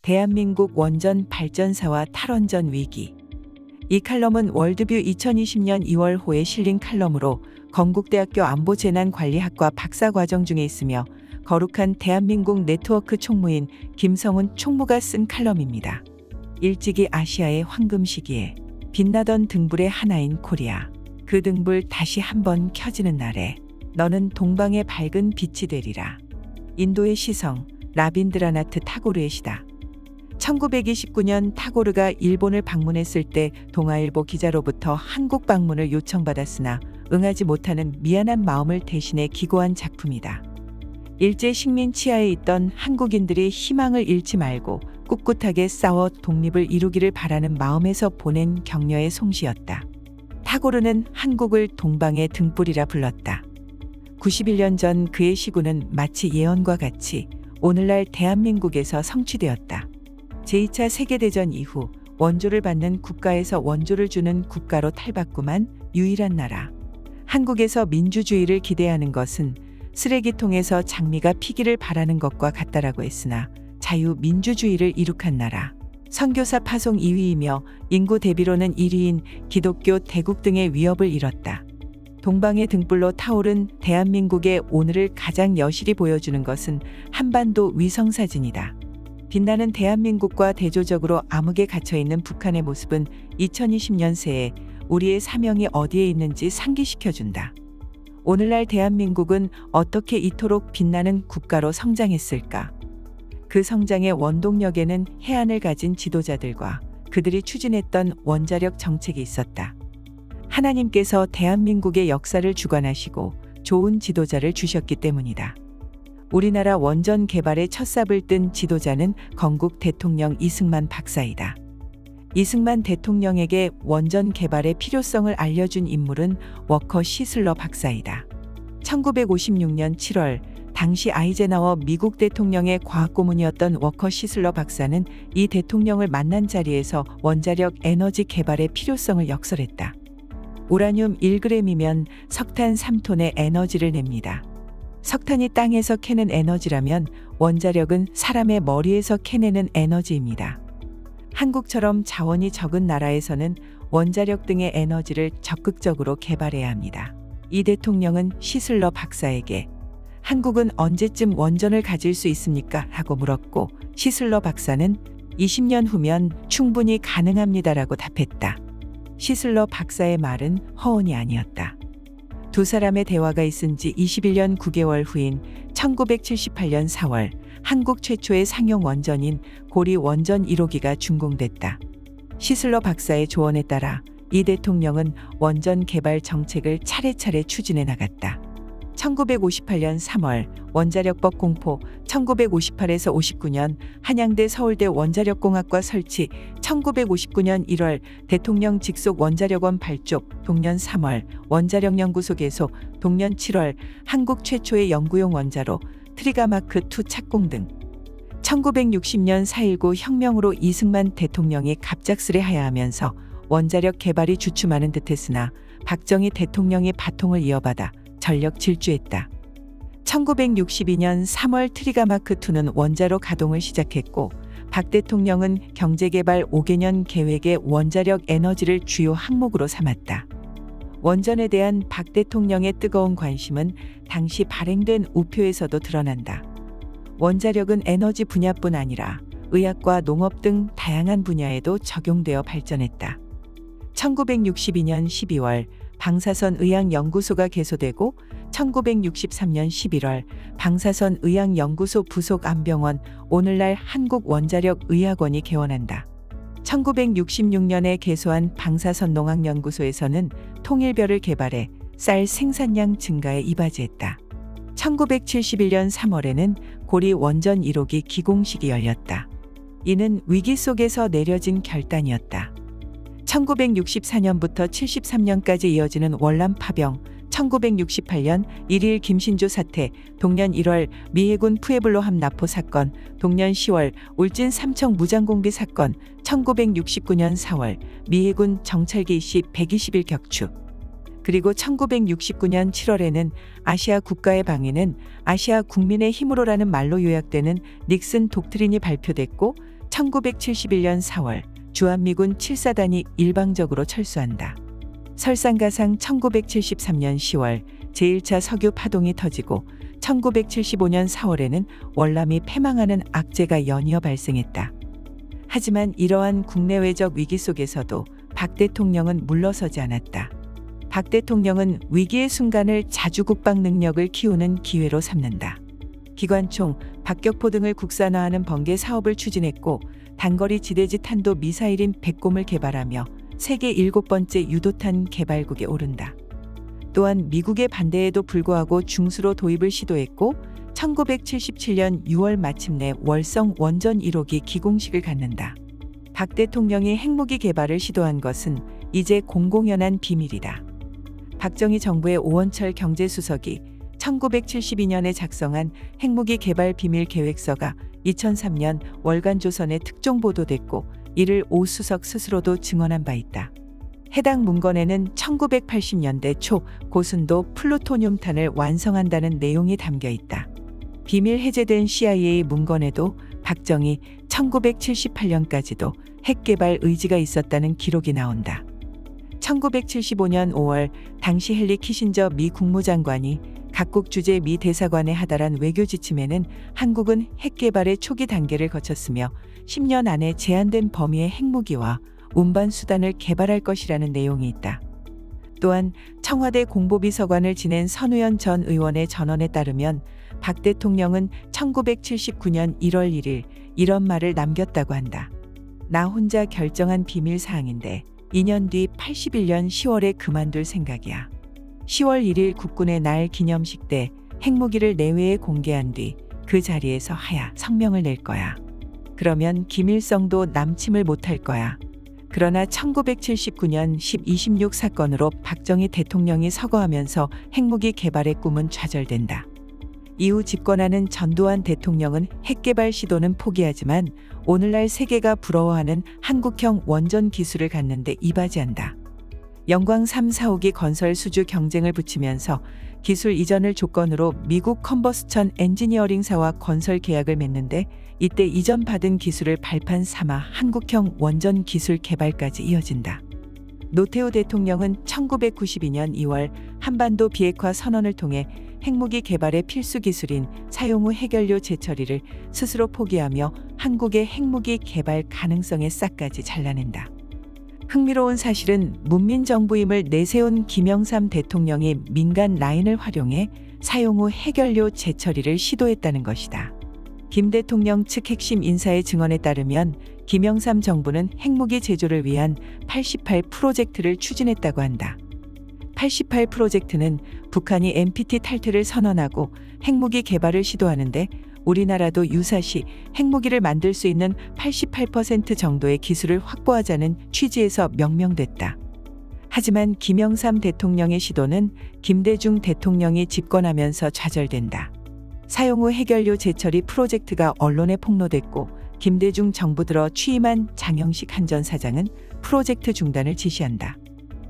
대한민국 원전 발전사와 탈원전 위기. 이 칼럼은 월드뷰 2020년 2월호에 실린 칼럼으로 건국대학교 안보재난관리학과 박사과정 중에 있으며 거룩한 대한민국 네트워크 총무인 김성훈 총무가 쓴 칼럼입니다. 일찍이 아시아의 황금 시기에 빛나던 등불의 하나인 코리아. 그 등불 다시 한번 켜지는 날에 너는 동방의 밝은 빛이 되리라. 인도의 시성 라빈드라나트 타고르의 시다. 1929년 타고르가 일본을 방문했을 때 동아일보 기자로부터 한국 방문을 요청받았으나 응하지 못하는 미안한 마음을 대신해 기고한 작품이다. 일제 식민 치하에 있던 한국인들이 희망을 잃지 말고 꿋꿋하게 싸워 독립을 이루기를 바라는 마음에서 보낸 격려의 송시였다. 타고르는 한국을 동방의 등불이라 불렀다. 91년 전 그의 시구는 마치 예언과 같이 오늘날 대한민국에서 성취되었다. 제2차 세계대전 이후 원조를 받는 국가에서 원조를 주는 국가로 탈바꿈한 유일한 나라. 한국에서 민주주의를 기대하는 것은 쓰레기통에서 장미가 피기를 바라는 것과 같다라고 했으나 자유민주주의를 이룩한 나라. 선교사 파송 2위이며 인구 대비로는 1위인 기독교 대국 등의 위협을 잃었다. 동방의 등불로 타오른 대한민국의 오늘을 가장 여실히 보여주는 것은 한반도 위성사진이다. 빛나는 대한민국과 대조적으로 암흑에 갇혀있는 북한의 모습은 2020년 새에 우리의 사명이 어디에 있는지 상기시켜준다. 오늘날 대한민국은 어떻게 이토록 빛나는 국가로 성장했을까? 그 성장의 원동력에는 해안을 가진 지도자들과 그들이 추진했던 원자력 정책이 있었다. 하나님께서 대한민국의 역사를 주관하시고 좋은 지도자를 주셨기 때문이다. 우리나라 원전 개발의 첫 삽을 뜬 지도자는 건국 대통령 이승만 박사이다. 이승만 대통령에게 원전 개발의 필요성을 알려준 인물은 워커 시슬러 박사이다. 1956년 7월 당시 아이젠하워 미국 대통령의 과학고문이었던 워커 시슬러 박사는 이 대통령을 만난 자리에서 원자력 에너지 개발의 필요성을 역설했다. 우라늄 1g이면 석탄 3톤의 에너지를 냅니다. 석탄이 땅에서 캐는 에너지라면 원자력은 사람의 머리에서 캐내는 에너지입니다. 한국처럼 자원이 적은 나라에서는 원자력 등의 에너지를 적극적으로 개발해야 합니다. 이 대통령은 시슬러 박사에게 한국은 언제쯤 원전을 가질 수 있습니까? 하고 물었고 시슬러 박사는 20년 후면 충분히 가능합니다라고 답했다. 시슬러 박사의 말은 허언이 아니었다. 두 사람의 대화가 있은 지 21년 9개월 후인 1978년 4월 한국 최초의 상용 원전인 고리 원전 1호기가 준공됐다. 시슬러 박사의 조언에 따라 이 대통령은 원전 개발 정책을 차례차례 추진해 나갔다. 1958년 3월 원자력법 공포, 1958에서 59년 한양대 서울대 원자력공학과 설치, 1959년 1월 대통령 직속 원자력원 발족, 동년 3월 원자력연구소 개소, 동년 7월 한국 최초의 연구용 원자로 트리가마크2 착공 등 1960년 4.19 혁명으로 이승만 대통령이 갑작스레 하야하면서 원자력 개발이 주춤하는 듯했으나 박정희 대통령이 바통을 이어받아 전력 질주했다. 1962년 3월 트리가마크2는 원자로 가동을 시작했고 박 대통령은 경제개발 5개년 계획의 원자력 에너지를 주요 항목으로 삼았다. 원전에 대한 박 대통령의 뜨거운 관심은 당시 발행된 우표에서도 드러난다. 원자력은 에너지 분야뿐 아니라 의학과 농업 등 다양한 분야에도 적용되어 발전했다. 1962년 12월 방사선 의학연구소가 개소되고 1963년 11월 방사선 의학연구소 부속 안병원, 오늘날 한국원자력의학원이 개원한다. 1966년에 개소한 방사선 농학연구소에서는 통일별을 개발해 쌀 생산량 증가에 이바지했다. 1971년 3월에는 고리 원전 1호기 기공식이 열렸다. 이는 위기 속에서 내려진 결단이었다. 1964년부터 73년까지 이어지는 월남 파병, 1968년 1.1 김신조 사태, 동년 1월 미해군 푸에블로함 납포 사건, 동년 10월 울진 삼청 무장공비 사건, 1969년 4월 미해군 정찰기 C-121 격추. 그리고 1969년 7월에는 아시아 국가의 방위는 아시아 국민의 힘으로라는 말로 요약되는 닉슨 독트린이 발표됐고 1971년 4월 주한미군 7사단이 일방적으로 철수한다. 설상가상 1973년 10월 제1차 석유 파동이 터지고 1975년 4월에는 월남이 패망하는 악재가 연이어 발생했다. 하지만 이러한 국내외적 위기 속에서도 박 대통령은 물러서지 않았다. 박 대통령은 위기의 순간을 자주국방 능력을 키우는 기회로 삼는다. 기관총, 박격포 등을 국산화하는 번개 사업을 추진했고 단거리 지대지 탄도 미사일인 백곰을 개발하며 세계 7번째 유도탄 개발국에 오른다. 또한 미국의 반대에도 불구하고 중수로 도입을 시도했고 1977년 6월 마침내 월성 원전 1호기 기공식을 갖는다. 박 대통령이 핵무기 개발을 시도한 것은 이제 공공연한 비밀이다. 박정희 정부의 오원철 경제수석이 1972년에 작성한 핵무기 개발 비밀 계획서가 2003년 월간조선에 특종 보도됐고 이를 오 수석 스스로도 증언한 바 있다. 해당 문건에는 1980년대 초 고순도 플루토늄탄을 완성한다는 내용이 담겨 있다. 비밀 해제된 CIA 문건에도 박정희 1978년까지도 핵 개발 의지가 있었다는 기록이 나온다. 1975년 5월 당시 헨리 키신저 미 국무장관이 각국 주재 미 대사관에 하달한 외교 지침에는 한국은 핵 개발의 초기 단계를 거쳤으며 10년 안에 제한된 범위의 핵무기와 운반 수단을 개발할 것이라는 내용이 있다. 또한 청와대 공보비서관을 지낸 선우연 전 의원의 전언에 따르면 박 대통령은 1979년 1월 1일 이런 말을 남겼다고 한다. 나 혼자 결정한 비밀 사항인데 2년 뒤 81년 10월에 그만둘 생각이야. 10월 1일 국군의 날 기념식 때 핵무기를 내외에 공개한 뒤 그 자리에서 하야 성명을 낼 거야. 그러면 기밀성도 남침을 못할 거야. 그러나 1979년 10.26 사건으로 박정희 대통령이 서거하면서 핵무기 개발의 꿈은 좌절된다. 이후 집권하는 전두환 대통령은 핵개발 시도는 포기하지만 오늘날 세계가 부러워하는 한국형 원전 기술을 갖는데 이바지한다. 영광 3, 4호기 건설 수주 경쟁을 붙이면서 기술 이전을 조건으로 미국 컨버스천 엔지니어링사와 건설 계약을 맺는데 이때 이전받은 기술을 발판 삼아 한국형 원전 기술 개발까지 이어진다. 노태우 대통령은 1992년 2월 한반도 비핵화 선언을 통해 핵무기 개발의 필수 기술인 사용 후 핵연료 재처리를 스스로 포기하며 한국의 핵무기 개발 가능성의 싹까지 잘라낸다. 흥미로운 사실은 문민정부임을 내세운 김영삼 대통령이 민간 라인을 활용해 사용 후 핵연료 재처리를 시도했다는 것이다. 김 대통령 측 핵심 인사의 증언에 따르면 김영삼 정부는 핵무기 제조를 위한 88 프로젝트를 추진했다고 한다. 88 프로젝트는 북한이 NPT 탈퇴를 선언하고 핵무기 개발을 시도하는데 우리나라도 유사시 핵무기를 만들 수 있는 88% 정도의 기술을 확보하자는 취지에서 명명됐다. 하지만 김영삼 대통령의 시도는 김대중 대통령이 집권하면서 좌절된다. 사용 후 핵연료 재처리 프로젝트가 언론에 폭로됐고 김대중 정부 들어 취임한 장영식 한전사장은 프로젝트 중단을 지시한다.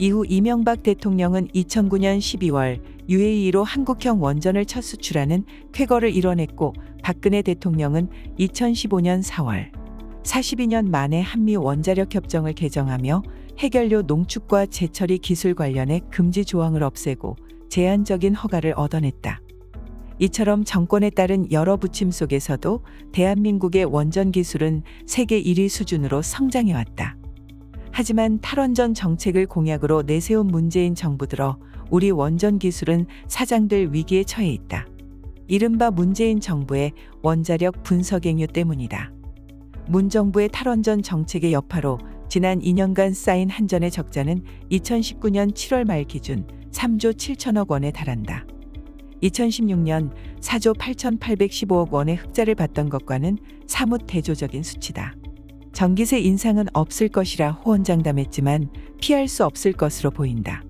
이후 이명박 대통령은 2009년 12월 UAE로 한국형 원전을 첫 수출하는 쾌거를 이뤄냈고 박근혜 대통령은 2015년 4월 42년 만에 한미 원자력 협정을 개정하며 핵연료 농축과 재처리 기술 관련해 금지 조항을 없애고 제한적인 허가를 얻어냈다. 이처럼 정권에 따른 여러 부침 속에서도 대한민국의 원전 기술은 세계 1위 수준으로 성장해왔다. 하지만 탈원전 정책을 공약으로 내세운 문재인 정부 들어 우리 원전 기술은 사장될 위기에 처해 있다. 이른바 문재인 정부의 원자력 분석행위 때문이다. 문 정부의 탈원전 정책의 여파로 지난 2년간 쌓인 한전의 적자는 2019년 7월 말 기준 3조 7천억 원에 달한다. 2016년 4조 8,815억 원의 흑자를 봤던 것과는 사뭇 대조적인 수치다. 전기세 인상은 없을 것이라 호언장담했지만 피할 수 없을 것으로 보인다.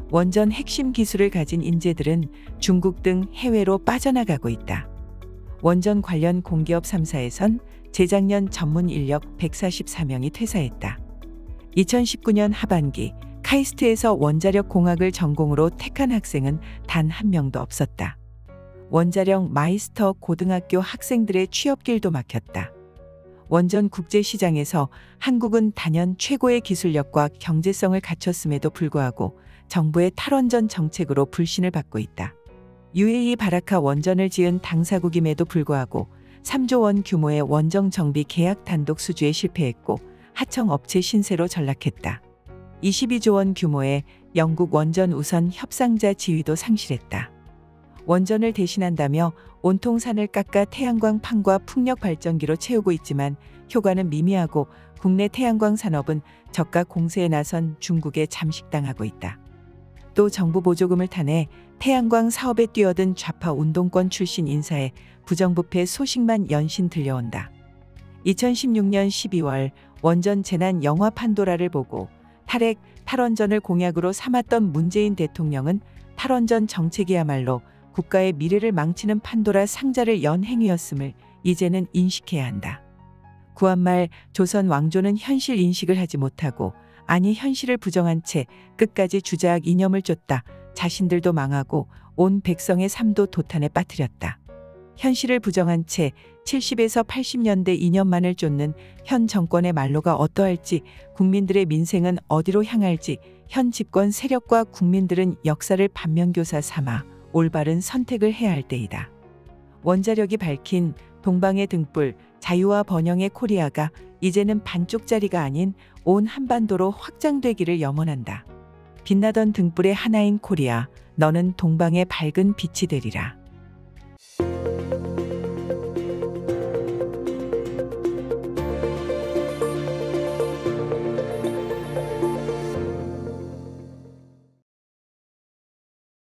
원전 핵심 기술을 가진 인재들은 중국 등 해외로 빠져나가고 있다. 원전 관련 공기업 3사에선 재작년 전문 인력 144명이 퇴사했다. 2019년 하반기 카이스트에서 원자력 공학을 전공으로 택한 학생은 단 한 명도 없었다. 원자력 마이스터 고등학교 학생들의 취업길도 막혔다. 원전 국제시장에서 한국은 단연 최고의 기술력과 경제성을 갖췄음에도 불구하고 정부의 탈원전 정책으로 불신을 받고 있다. UAE 바라카 원전을 지은 당사국임에도 불구하고 3조 원 규모의 원정 정비 계약 단독 수주에 실패했고 하청 업체 신세로 전락했다. 22조 원 규모의 영국 원전 우선 협상자 지위도 상실했다. 원전을 대신한다며 온통 산을 깎아 태양광 판과 풍력 발전기로 채우고 있지만 효과는 미미하고 국내 태양광 산업은 저가 공세에 나선 중국에 잠식당하고 있다. 또 정부 보조금을 타내 태양광 사업에 뛰어든 좌파 운동권 출신 인사의 부정부패 소식만 연신 들려온다. 2016년 12월 원전 재난 영화 판도라를 보고 탈원전을 공약으로 삼았던 문재인 대통령은 탈원전 정책이야말로 국가의 미래를 망치는 판도라 상자를 연 행위였음을 이제는 인식해야 한다. 구한말 조선 왕조는 현실 인식을 하지 못하고 아니 현실을 부정한 채 끝까지 주자학 이념을 쫓다 자신들도 망하고 온 백성의 삶도 도탄에 빠뜨렸다. 현실을 부정한 채 70에서 80년대 이념만을 쫓는 현 정권의 말로가 어떠할지, 국민들의 민생은 어디로 향할지 현 집권 세력과 국민들은 역사를 반면교사 삼아 올바른 선택을 해야 할 때이다. 원자력이 밝힌 동방의 등불, 자유와 번영의 코리아가 이제는 반쪽짜리가 아닌 온 한반도로 확장되기를 염원한다. 빛나던 등불의 하나인 코리아, 너는 동방의 밝은 빛이 되리라.